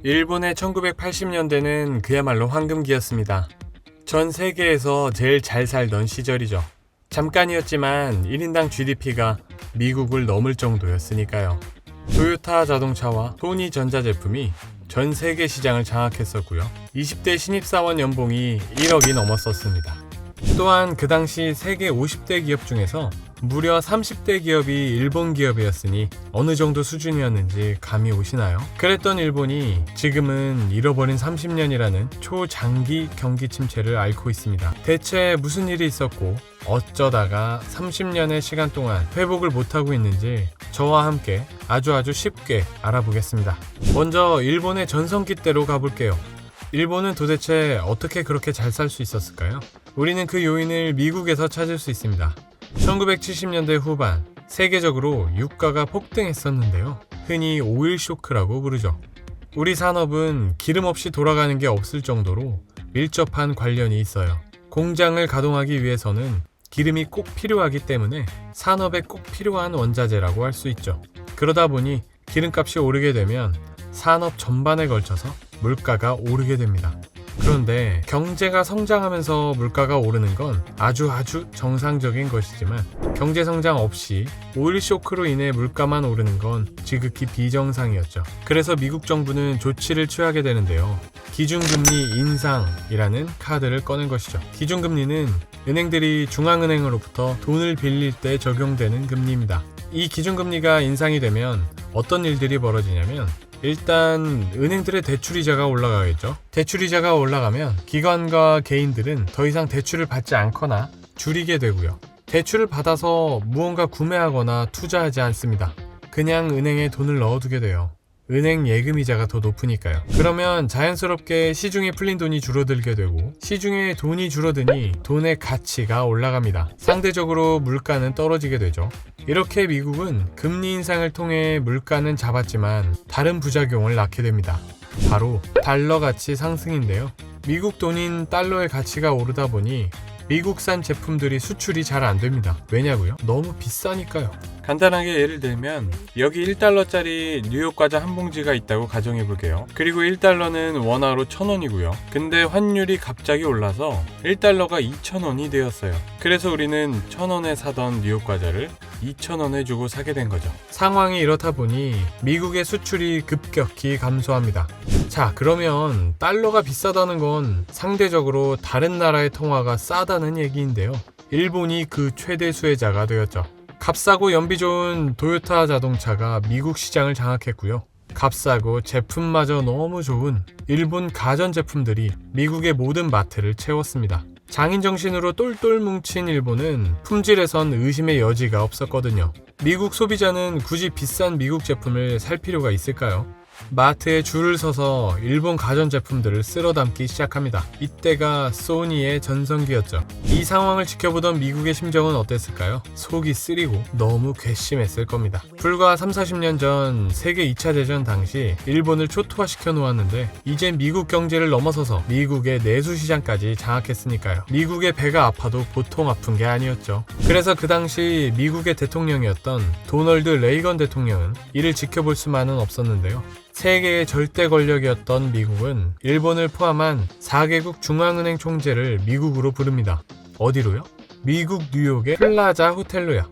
일본의 1980년대는 그야말로 황금기였습니다. 전 세계에서 제일 잘 살던 시절이죠. 잠깐이었지만 1인당 GDP가 미국을 넘을 정도였으니까요. 토요타 자동차와 소니 전자제품이 전 세계 시장을 장악했었고요. 20대 신입사원 연봉이 1억이 넘었었습니다. 또한 그 당시 세계 50대 기업 중에서 무려 30대 기업이 일본 기업이었으니 어느 정도 수준이었는지 감이 오시나요? 그랬던 일본이 지금은 잃어버린 30년이라는 초장기 경기 침체를 앓고 있습니다. 대체 무슨 일이 있었고 어쩌다가 30년의 시간 동안 회복을 못하고 있는지 저와 함께 아주 쉽게 알아보겠습니다. 먼저 일본의 전성기 때로 가볼게요. 일본은 도대체 어떻게 그렇게 잘 살 수 있었을까요? 우리는 그 요인을 미국에서 찾을 수 있습니다. 1970년대 후반 세계적으로 유가가 폭등했었는데요. 흔히 오일 쇼크라고 부르죠. 우리 산업은 기름 없이 돌아가는 게 없을 정도로 밀접한 관련이 있어요. 공장을 가동하기 위해서는 기름이 꼭 필요하기 때문에 산업에 꼭 필요한 원자재라고 할 수 있죠. 그러다 보니 기름값이 오르게 되면 산업 전반에 걸쳐서 물가가 오르게 됩니다. 그런데 경제가 성장하면서 물가가 오르는 건 아주 정상적인 것이지만 경제 성장 없이 오일 쇼크로 인해 물가만 오르는 건 지극히 비정상이었죠. 그래서 미국 정부는 조치를 취하게 되는데요. 기준금리 인상이라는 카드를 꺼낸 것이죠. 기준금리는 은행들이 중앙은행으로부터 돈을 빌릴 때 적용되는 금리입니다. 이 기준금리가 인상이 되면 어떤 일들이 벌어지냐면 일단 은행들의 대출이자가 올라가겠죠. 대출이자가 올라가면 기관과 개인들은 더 이상 대출을 받지 않거나 줄이게 되고요. 대출을 받아서 무언가 구매하거나 투자하지 않습니다. 그냥 은행에 돈을 넣어두게 돼요. 은행 예금이자가 더 높으니까요. 그러면 자연스럽게 시중에 풀린 돈이 줄어들게 되고 시중에 돈이 줄어드니 돈의 가치가 올라갑니다. 상대적으로 물가는 떨어지게 되죠. 이렇게 미국은 금리 인상을 통해 물가는 잡았지만 다른 부작용을 낳게 됩니다. 바로 달러 가치 상승인데요. 미국 돈인 달러의 가치가 오르다 보니 미국산 제품들이 수출이 잘 안 됩니다. 왜냐고요? 너무 비싸니까요. 간단하게 예를 들면 여기 1달러짜리 뉴욕 과자 한 봉지가 있다고 가정해 볼게요. 그리고 1달러는 원화로 1,000원이고요. 근데 환율이 갑자기 올라서 1달러가 2,000원이 되었어요. 그래서 우리는 1,000원에 사던 뉴욕 과자를 2,000원에 주고 사게 된 거죠. 상황이 이렇다 보니 미국의 수출이 급격히 감소합니다. 자, 그러면 달러가 비싸다는 건 상대적으로 다른 나라의 통화가 싸다는 얘기인데요. 일본이 그 최대 수혜자가 되었죠. 값싸고 연비 좋은 토요타 자동차가 미국 시장을 장악했고요. 값싸고 제품마저 너무 좋은 일본 가전제품들이 미국의 모든 마트를 채웠습니다. 장인정신으로 똘똘 뭉친 일본은 품질에선 의심의 여지가 없었거든요. 미국 소비자는 굳이 비싼 미국 제품을 살 필요가 있을까요? 마트에 줄을 서서 일본 가전제품들을 쓸어담기 시작합니다. 이때가 소니의 전성기였죠. 이 상황을 지켜보던 미국의 심정은 어땠을까요? 속이 쓰리고 너무 괘씸했을 겁니다. 불과 30-40년 전 세계 2차 대전 당시 일본을 초토화시켜 놓았는데 이제 미국 경제를 넘어서서 미국의 내수시장까지 장악했으니까요. 미국의 배가 아파도 보통 아픈 게 아니었죠. 그래서 그 당시 미국의 대통령이었던 도널드 레이건 대통령은 이를 지켜볼 수만은 없었는데요. 세계의 절대 권력이었던 미국은 일본을 포함한 4개국 중앙은행 총재를 미국으로 부릅니다. 어디로요? 미국 뉴욕의 플라자 호텔로요.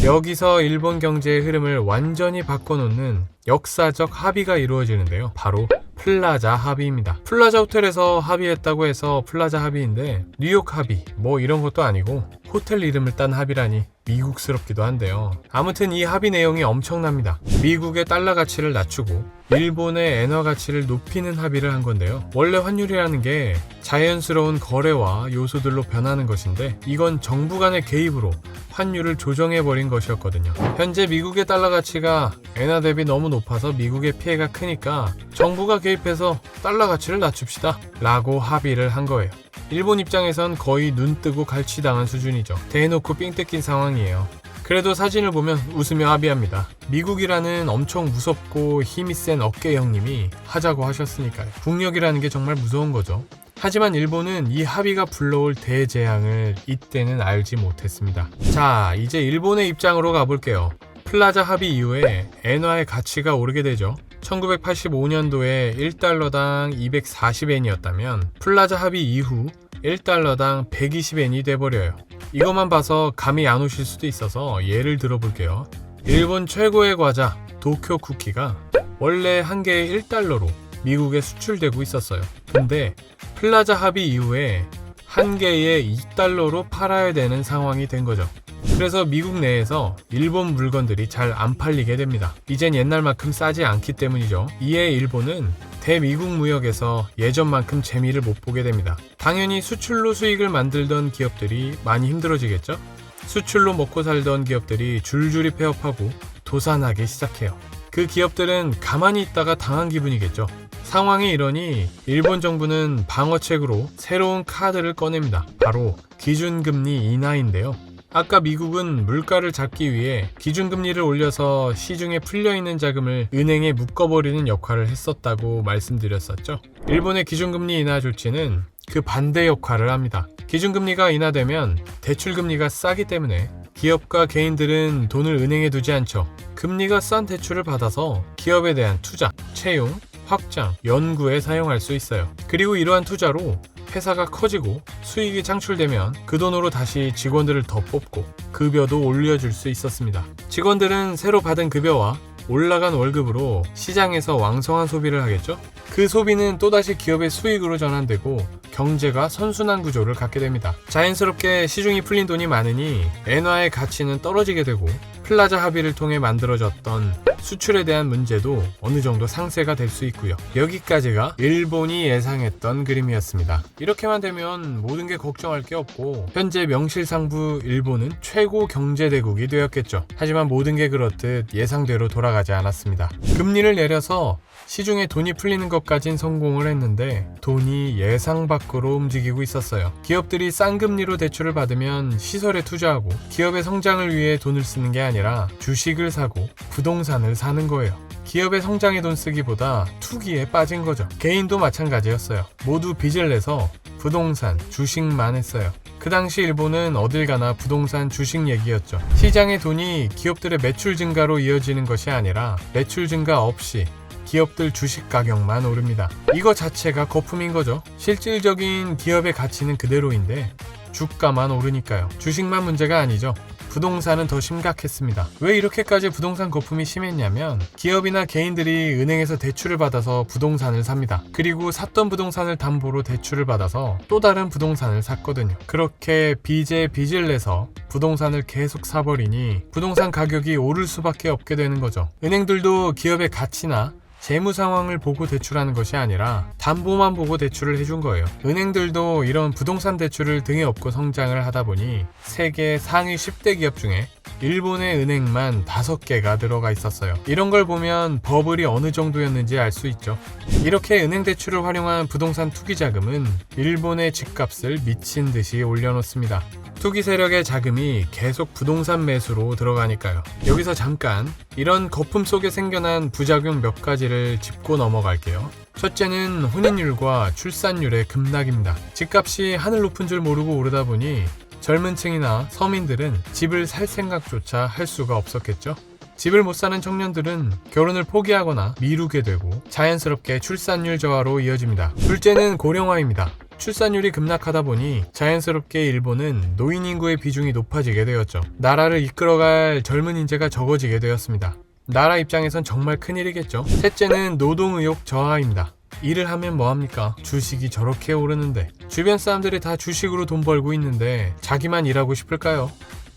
여기서 일본 경제의 흐름을 완전히 바꿔놓는 역사적 합의가 이루어지는데요. 바로 플라자 합의입니다. 플라자 호텔에서 합의했다고 해서 플라자 합의인데 뉴욕 합의 뭐 이런 것도 아니고 호텔 이름을 딴 합의라니 미국스럽기도 한데요. 아무튼 이 합의 내용이 엄청납니다. 미국의 달러 가치를 낮추고 일본의 엔화 가치를 높이는 합의를 한 건데요. 원래 환율이라는 게 자연스러운 거래와 요소들로 변하는 것인데 이건 정부 간의 개입으로 환율을 조정해버린 것이었거든요. 현재 미국의 달러 가치가 엔화 대비 너무 높아서 미국의 피해가 크니까 정부가 개입해서 달러 가치를 낮춥시다 라고 합의를 한 거예요. 일본 입장에선 거의 눈 뜨고 갈취당한 수준이죠. 대놓고 삥 뜯긴 상황이에요. 그래도 사진을 보면 웃으며 합의합니다. 미국이라는 엄청 무섭고 힘이 센 어깨 형님이 하자고 하셨으니까요. 국력이라는 게 정말 무서운 거죠. 하지만 일본은 이 합의가 불러올 대재앙을 이때는 알지 못했습니다. 자, 이제 일본의 입장으로 가볼게요. 플라자 합의 이후에 엔화의 가치가 오르게 되죠. 1985년도에 1달러당 240엔이었다면 플라자 합의 이후 1달러당 120엔이 돼버려요. 이것만 봐서 감이 안 오실 수도 있어서 예를 들어볼게요. 일본 최고의 과자 도쿄 쿠키가 원래 한 개에 1달러로 미국에 수출되고 있었어요. 근데 플라자 합의 이후에 한 개에 2달러로 팔아야 되는 상황이 된 거죠. 그래서 미국 내에서 일본 물건들이 잘 안 팔리게 됩니다. 이젠 옛날만큼 싸지 않기 때문이죠. 이에 일본은 대미국 무역에서 예전만큼 재미를 못 보게 됩니다. 당연히 수출로 수익을 만들던 기업들이 많이 힘들어지겠죠? 수출로 먹고 살던 기업들이 줄줄이 폐업하고 도산하기 시작해요. 그 기업들은 가만히 있다가 당한 기분이겠죠. 상황이 이러니 일본 정부는 방어책으로 새로운 카드를 꺼냅니다. 바로 기준금리 인하인데요. 아까 미국은 물가를 잡기 위해 기준금리를 올려서 시중에 풀려있는 자금을 은행에 묶어버리는 역할을 했었다고 말씀드렸었죠. 일본의 기준금리 인하 조치는 그 반대 역할을 합니다. 기준금리가 인하되면 대출금리가 싸기 때문에 기업과 개인들은 돈을 은행에 두지 않죠. 금리가 싼 대출을 받아서 기업에 대한 투자, 채용, 확장, 연구에 사용할 수 있어요. 그리고 이러한 투자로 회사가 커지고 수익이 창출되면 그 돈으로 다시 직원들을 더 뽑고 급여도 올려줄 수 있었습니다. 직원들은 새로 받은 급여와 올라간 월급으로 시장에서 왕성한 소비를 하겠죠? 그 소비는 또다시 기업의 수익으로 전환되고 경제가 선순환 구조를 갖게 됩니다. 자연스럽게 시중이 풀린 돈이 많으니 엔화의 가치는 떨어지게 되고 플라자 합의를 통해 만들어졌던 수출에 대한 문제도 어느 정도 상쇄가 될 수 있고요. 여기까지가 일본이 예상했던 그림이었습니다. 이렇게만 되면 모든 게 걱정할 게 없고 현재 명실상부 일본은 최고 경제대국이 되었겠죠. 하지만 모든 게 그렇듯 예상대로 돌아가지 않았습니다. 금리를 내려서 시중에 돈이 풀리는 것까진 성공을 했는데 돈이 예상 밖으로 움직이고 있었어요. 기업들이 싼 금리로 대출을 받으면 시설에 투자하고 기업의 성장을 위해 돈을 쓰는 게 아니라 주식을 사고 부동산을 사는 거예요. 기업의 성장에 돈 쓰기보다 투기에 빠진 거죠. 개인도 마찬가지였어요. 모두 빚을 내서 부동산, 주식만 했어요. 그 당시 일본은 어딜 가나 부동산, 주식 얘기였죠. 시장의 돈이 기업들의 매출 증가로 이어지는 것이 아니라 매출 증가 없이 기업들 주식 가격만 오릅니다. 이거 자체가 거품인 거죠. 실질적인 기업의 가치는 그대로인데 주가만 오르니까요. 주식만 문제가 아니죠. 부동산은 더 심각했습니다. 왜 이렇게까지 부동산 거품이 심했냐면 기업이나 개인들이 은행에서 대출을 받아서 부동산을 삽니다. 그리고 샀던 부동산을 담보로 대출을 받아서 또 다른 부동산을 샀거든요. 그렇게 빚에 빚을 내서 부동산을 계속 사버리니 부동산 가격이 오를 수밖에 없게 되는 거죠. 은행들도 기업의 가치나 재무 상황을 보고 대출하는 것이 아니라 담보만 보고 대출을 해준 거예요. 은행들도 이런 부동산 대출을 등에 업고 성장을 하다 보니 세계 상위 10대 기업 중에 일본의 은행만 5개가 들어가 있었어요. 이런 걸 보면 버블이 어느 정도였는지 알 수 있죠. 이렇게 은행 대출을 활용한 부동산 투기 자금은 일본의 집값을 미친 듯이 올려놓습니다. 투기 세력의 자금이 계속 부동산 매수로 들어가니까요. 여기서 잠깐 이런 거품 속에 생겨난 부작용 몇 가지를 짚고 넘어갈게요. 첫째는 혼인율과 출산율의 급락입니다. 집값이 하늘 높은 줄 모르고 오르다 보니 젊은 층이나 서민들은 집을 살 생각조차 할 수가 없었겠죠. 집을 못 사는 청년들은 결혼을 포기하거나 미루게 되고 자연스럽게 출산율 저하로 이어집니다. 둘째는 고령화입니다. 출산율이 급락하다 보니 자연스럽게 일본은 노인 인구의 비중이 높아지게 되었죠. 나라를 이끌어갈 젊은 인재가 적어지게 되었습니다. 나라 입장에선 정말 큰일이겠죠. 셋째는 노동의욕 저하입니다. 일을 하면 뭐합니까? 주식이 저렇게 오르는데 주변 사람들이 다 주식으로 돈 벌고 있는데 자기만 일하고 싶을까요?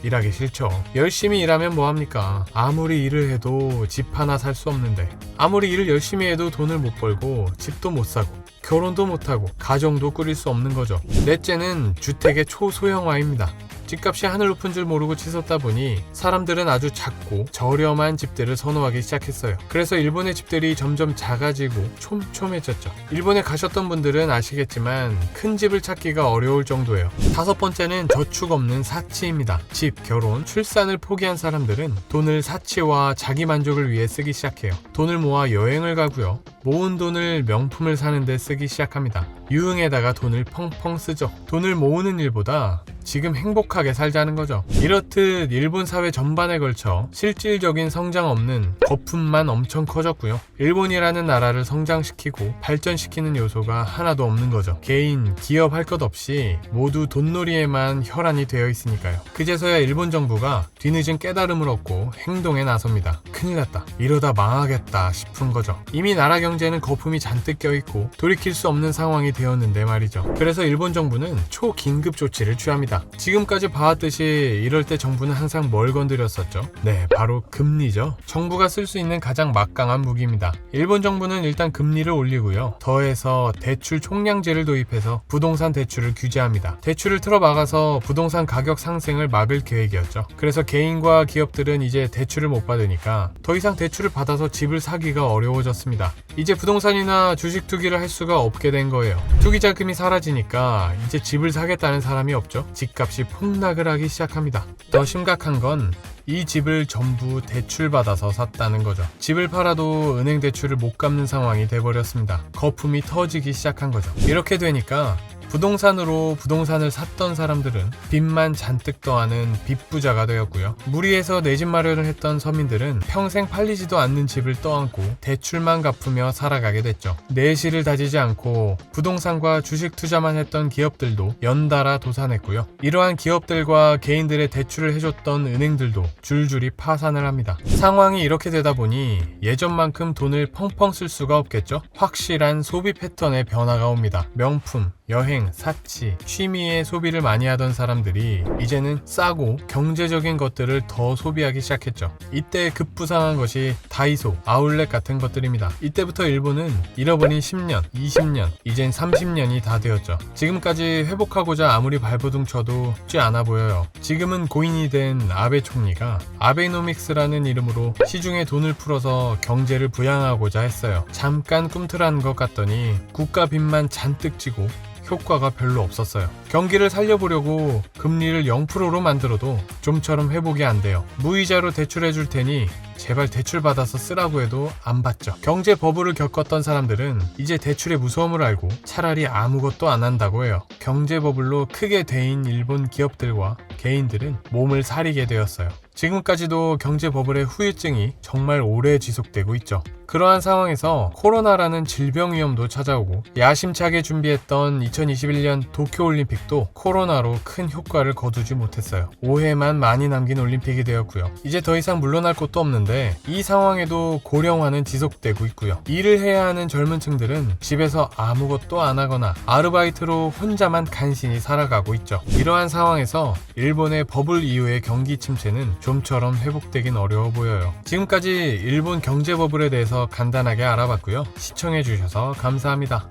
일하기 싫죠. 열심히 일하면 뭐합니까? 아무리 일을 해도 집 하나 살 수 없는데 아무리 일을 열심히 해도 돈을 못 벌고 집도 못 사고 결혼도 못하고 가정도 꾸릴 수 없는 거죠. 넷째는 주택의 초소형화입니다. 집값이 하늘 높은 줄 모르고 치솟다 보니 사람들은 아주 작고 저렴한 집들을 선호하기 시작했어요. 그래서 일본의 집들이 점점 작아지고 촘촘해졌죠. 일본에 가셨던 분들은 아시겠지만 큰 집을 찾기가 어려울 정도예요. 다섯 번째는 저축 없는 사치입니다. 집, 결혼, 출산을 포기한 사람들은 돈을 사치와 자기 만족을 위해 쓰기 시작해요. 돈을 모아 여행을 가고요. 모은 돈을 명품을 사는 데 쓰기 시작합니다. 유흥에다가 돈을 펑펑 쓰죠. 돈을 모으는 일보다 지금 행복하게 살자는 거죠. 이렇듯 일본 사회 전반에 걸쳐 실질적인 성장 없는 거품만 엄청 커졌고요. 일본이라는 나라를 성장시키고 발전시키는 요소가 하나도 없는 거죠. 개인, 기업 할 것 없이 모두 돈놀이에만 혈안이 되어 있으니까요. 그제서야 일본 정부가 뒤늦은 깨달음을 얻고 행동에 나섭니다. 큰일 났다. 이러다 망하겠다 싶은 거죠. 이미 나라 경제는 거품이 잔뜩 껴있고 돌이킬 수 없는 상황이 되었는데 말이죠. 그래서 일본 정부는 초긴급 조치를 취합니다. 지금까지 봐왔듯이 이럴 때 정부는 항상 뭘 건드렸었죠? 네, 바로 금리죠. 정부가 쓸 수 있는 가장 막강한 무기입니다. 일본 정부는 일단 금리를 올리고요. 더해서 대출 총량제를 도입해서 부동산 대출을 규제합니다. 대출을 틀어막아서 부동산 가격 상승을 막을 계획이었죠. 그래서 개인과 기업들은 이제 대출을 못 받으니까 더 이상 대출을 받아서 집을 사기가 어려워졌습니다. 이제 부동산이나 주식 투기를 할 수가 없게 된 거예요. 투기 자금이 사라지니까 이제 집을 사겠다는 사람이 없죠. 집값이 폭락을 하기 시작합니다. 더 심각한 건 이 집을 전부 대출받아서 샀다는 거죠. 집을 팔아도 은행 대출을 못 갚는 상황이 돼버렸습니다. 거품이 터지기 시작한 거죠. 이렇게 되니까 부동산으로 부동산을 샀던 사람들은 빚만 잔뜩 더하는 빚부자가 되었고요. 무리해서 내 집 마련을 했던 서민들은 평생 팔리지도 않는 집을 떠안고 대출만 갚으며 살아가게 됐죠. 내실을 다지지 않고 부동산과 주식 투자만 했던 기업들도 연달아 도산했고요. 이러한 기업들과 개인들의 대출을 해줬던 은행들도 줄줄이 파산을 합니다. 상황이 이렇게 되다 보니 예전만큼 돈을 펑펑 쓸 수가 없겠죠. 확실한 소비 패턴의 변화가 옵니다. 명품, 여행, 사치, 취미에 소비를 많이 하던 사람들이 이제는 싸고 경제적인 것들을 더 소비하기 시작했죠. 이때 급부상한 것이 다이소, 아울렛 같은 것들입니다. 이때부터 일본은 잃어버린 10년, 20년, 이젠 30년이 다 되었죠. 지금까지 회복하고자 아무리 발버둥 쳐도 쉽지 않아 보여요. 지금은 고인이 된 아베 총리가 아베노믹스라는 이름으로 시중에 돈을 풀어서 경제를 부양하고자 했어요. 잠깐 꿈틀한 것 같더니 국가 빚만 잔뜩 지고 효과가 별로 없었어요. 경기를 살려보려고 금리를 0%로 만들어도 좀처럼 회복이 안 돼요. 무이자로 대출해줄 테니 제발 대출 받아서 쓰라고 해도 안 받죠. 경제 버블을 겪었던 사람들은 이제 대출의 무서움을 알고 차라리 아무것도 안 한다고 해요. 경제 버블로 크게 데인 일본 기업들과 개인들은 몸을 사리게 되었어요. 지금까지도 경제 버블의 후유증이 정말 오래 지속되고 있죠. 그러한 상황에서 코로나라는 질병 위험도 찾아오고 야심차게 준비했던 2021년 도쿄올림픽도 코로나로 큰 효과를 거두지 못했어요. 오해만 많이 남긴 올림픽이 되었고요. 이제 더 이상 물러날 곳도 없는데 이 상황에도 고령화는 지속되고 있고요. 일을 해야 하는 젊은 층들은 집에서 아무것도 안 하거나 아르바이트로 혼자만 간신히 살아가고 있죠. 이러한 상황에서 일본의 버블 이후의 경기 침체는 좀처럼 회복되긴 어려워 보여요. 지금까지 일본 경제 버블에 대해서 간단하게 알아봤고요. 시청해주셔서 감사합니다.